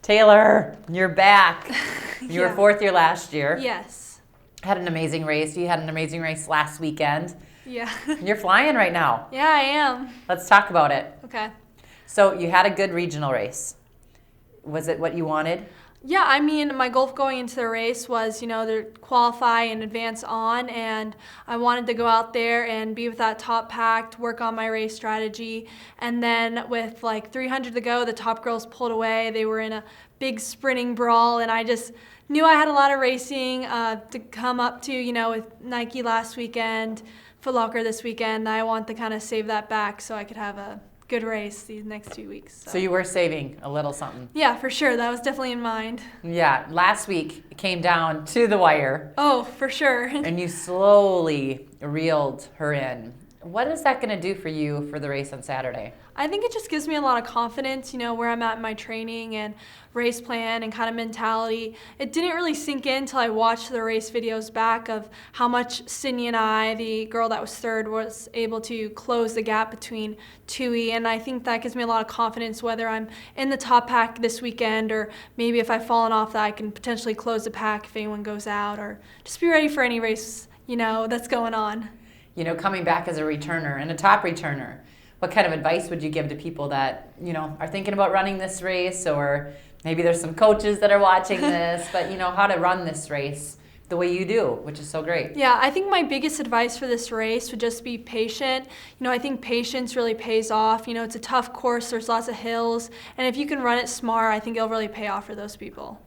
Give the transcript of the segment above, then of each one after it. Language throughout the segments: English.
Taylor, you're back. You Yeah. were fourth year last year. Yes. Had an amazing race. You had an amazing race last weekend. Yeah. You're flying right now. Yeah, I am. Let's talk about it. Okay. So you had a good regional race. Was it what you wanted? Yeah, I mean, my goal going into the race was, to qualify and advance on, and I wanted to go out there and be with that top pack, work on my race strategy, and then with like 300 to go, the top girls pulled away. They were in a big sprinting brawl, and I just knew I had a lot of racing to come up to, with Nike last weekend, Footlocker this weekend. I want to kind of save that back so I could have a good race these next 2 weeks. So you were saving a little something. Yeah, for sure. That was definitely in mind. Yeah, last week it came down to the wire. Oh, for sure. And you slowly reeled her in. What is that going to do for you for the race on Saturday? I think it just gives me a lot of confidence, where I'm at in my training and race plan and kind of mentality. It didn't really sink in until I watched the race videos back of how much Sydney and I, the girl that was third, was able to close the gap between Tui. And I think that gives me a lot of confidence whether I'm in the top pack this weekend or maybe if I've fallen off that I can potentially close the pack if anyone goes out, or just be ready for any race, that's going on. Coming back as a returner and a top returner, what kind of advice would you give to people that, are thinking about running this race, or maybe there's some coaches that are watching this, but how to run this race the way you do, which is so great. Yeah, I think my biggest advice for this race would just be patient. I think patience really pays off. It's a tough course, there's lots of hills, and if you can run it smart, I think it'll really pay off for those people.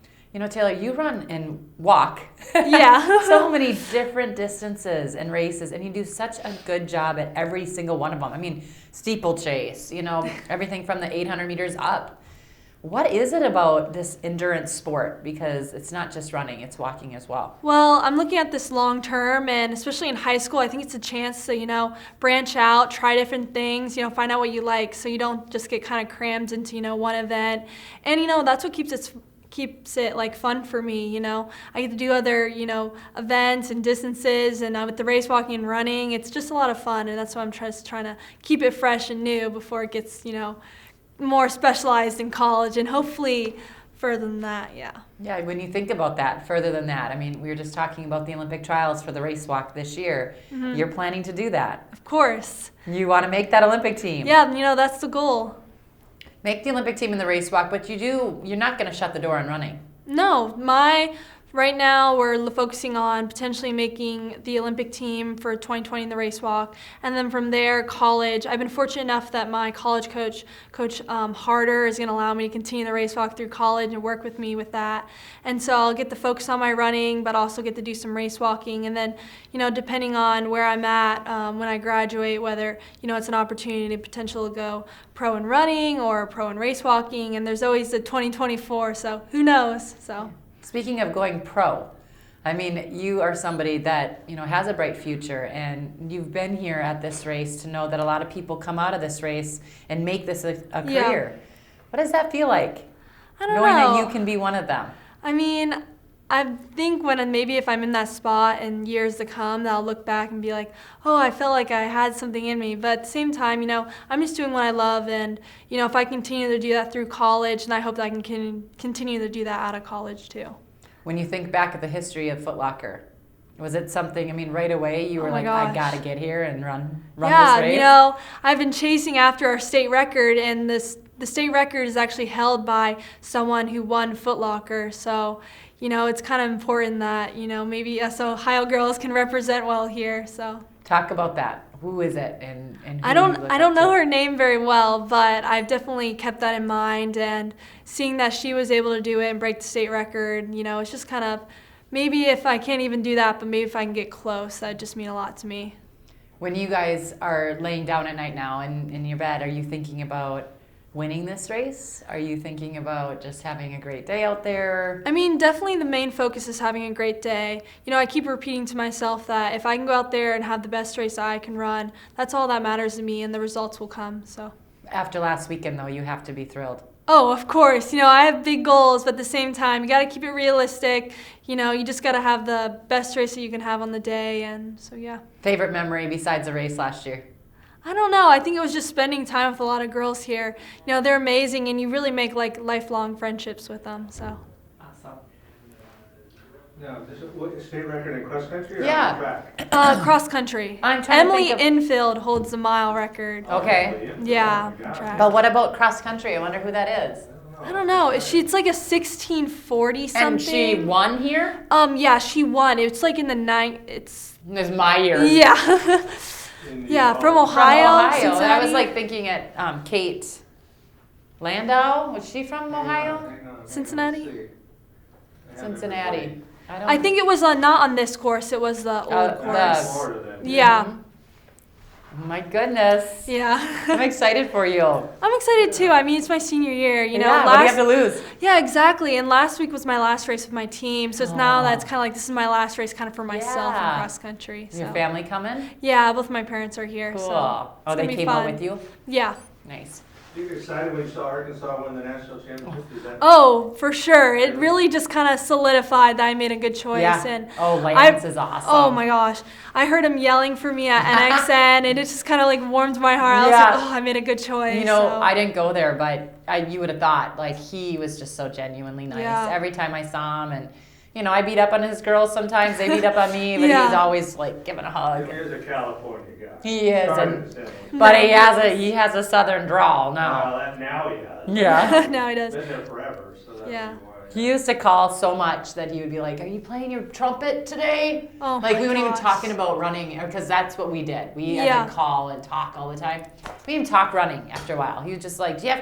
Taylor, you run and walk. Yeah. So many different distances and races, and you do such a good job at every single one of them. I mean, steeplechase, everything from the 800 meters up. What is it about this endurance sport? Because it's not just running, it's walking as well. Well, I'm looking at this long term, and especially in high school, I think it's a chance to, branch out, try different things, find out what you like, so you don't just get kind of crammed into, one event. And, that's what keeps it like fun for me. I get to do other events and distances, and with the race walking and running, it's just a lot of fun, and that's why I'm just trying to keep it fresh and new before it gets more specialized in college, and hopefully further than that. Yeah, when you think about that, further than that, I mean, we were just talking about the Olympic trials for the race walk this year. Mm-hmm. You're planning to do that. Of course. You want to make that Olympic team. Yeah, that's the goal. Make the Olympic team in the race walk, but you're not going to shut the door on running. No, right now we're focusing on potentially making the Olympic team for 2020 in the race walk, and then from there, college. I've been fortunate enough that my college coach, Coach Harder, is going to allow me to continue the race walk through college and work with me with that. And so I'll get to focus on my running, but also get to do some race walking. And then, depending on where I'm at when I graduate, whether, it's an opportunity to potentially go pro in running or pro in race walking, and there's always the 2024, so who knows, so. Speaking of going pro, I mean, you are somebody that, has a bright future, and you've been here at this race to know that a lot of people come out of this race and make this a career. Yeah. What does that feel like? I don't knowing know. That you can be one of them. I mean, I think maybe if I'm in that spot in years to come, that I'll look back and be like, oh, I felt like I had something in me. But at the same time, I'm just doing what I love. And, if I continue to do that through college, and I hope that I can continue to do that out of college too. When you think back at the history of Footlocker, was it something, right away you were like, gosh. I got to get here and run this race? Yeah, I've been chasing after our state record, and the state record is actually held by someone who won Footlocker. So, it's kind of important that, maybe us Ohio girls can represent well here. So talk about that. Who is it? And who I don't know her name very well, but I've definitely kept that in mind. And seeing that she was able to do it and break the state record, it's just kind of, maybe if I can't even do that, but maybe if I can get close, that'd just mean a lot to me. When you guys are laying down at night now in your bed, are you thinking about winning this race? Are you thinking about just having a great day out there? I mean, definitely the main focus is having a great day. I keep repeating to myself that if I can go out there and have the best race I can run, that's all that matters to me, and the results will come. So after last weekend, though, you have to be thrilled. Oh, of course. I have big goals, but at the same time, you got to keep it realistic. You just got to have the best race that you can have on the day, and so yeah. Favorite memory besides the race last year? I don't know. I think it was just spending time with a lot of girls here. You know, they're amazing, and you really make like lifelong friendships with them. So. Awesome. No, this is what, state record in cross country or Yeah. on track? Cross country. I'm trying to Emily think Infield holds the mile record. Okay. Yeah, Oh my God. track. But what about cross country? I wonder who that is. I don't know. It's like a 1640 something. And she won here? Yeah, she won. It's like in the It's This is my year. yeah. In the, Yeah, from From Ohio. Ohio. And I Cincinnati. was like thinking at Kate Landau. Was she from Ohio? Cincinnati? Cincinnati. I think it was not on this course. It was the old course. Yeah. Oh my goodness. Yeah. I'm excited for you. I'm excited too. I mean, it's my senior year. You know, yeah, what do you have to lose? Yeah, exactly. And last week was my last race with my team, so it's now Aw. that's kind of like this is my last race, kind of for myself in Yeah. cross country. Is So. your family coming? Yeah, both my parents are here. Cool. So Oh, it's they gonna be came fun. out with you? Yeah. Nice. You get excited when you saw Arkansas win the national championship? Is that Oh, for sure. It really just kind of solidified that I made a good choice. Yeah. And Oh, Lance is awesome. Oh my gosh. I heard him yelling for me at NXN, and it just kind of like warmed my heart. I was Yeah. like, oh, I made a good choice. You know, so. I didn't go there, but you would have thought, like, he was just so genuinely nice. Yeah. Every time I saw him, and, you know, I beat up on his girls sometimes. They beat up on me, but Yeah. he's always, like, giving a hug. Here's a California guy. He is, Started and, in San Luis. but he has a southern drawl now. Well, now he has. Yeah. Now he does. Been there forever, so that's Yeah. why. He used to call so much that he would be like, "Are you playing your trumpet today?" Oh Like my we weren't even gosh. talking about running, because that's what we did. We had Yeah. to call and talk all the time. We didn't talk running after a while. He was just like, "Do you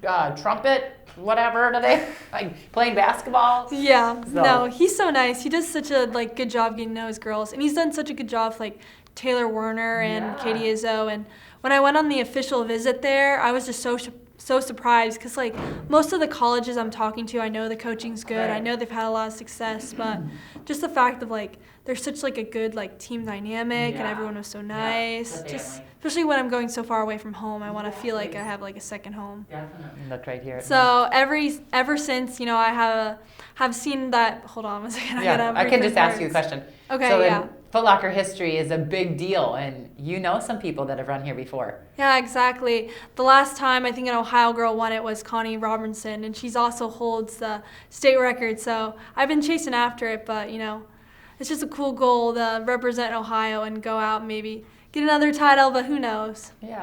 have trumpet, whatever today?" Like playing basketball. Yeah. So- No, he's so nice. He does such a like good job getting to know his girls, and he's done such a good job with like Taylor Werner and Yeah. Katie Izzo. And when I went on the official visit there, I was just so surprised because like most of the colleges I'm talking to, I know the coaching's good. I know they've had a lot of success, but just the fact of like there's such like a good like team dynamic and Yeah. everyone was so Yeah, nice. the Just family. especially when I'm going so far away from home, I want to feel like I have like a second home. Definitely. Look right here. So ever since, you know, I have seen that. Hold on a second. Yeah, I can just ask you a question. Okay, So yeah. then Footlocker history is a big deal, and you know some people that have run here before. Yeah, exactly. The last time I think an Ohio girl won it was Connie Robinson, and she's also holds the state record. So I've been chasing after it, but you know, it's just a cool goal to represent Ohio and go out and maybe get another title, but who knows? Yeah.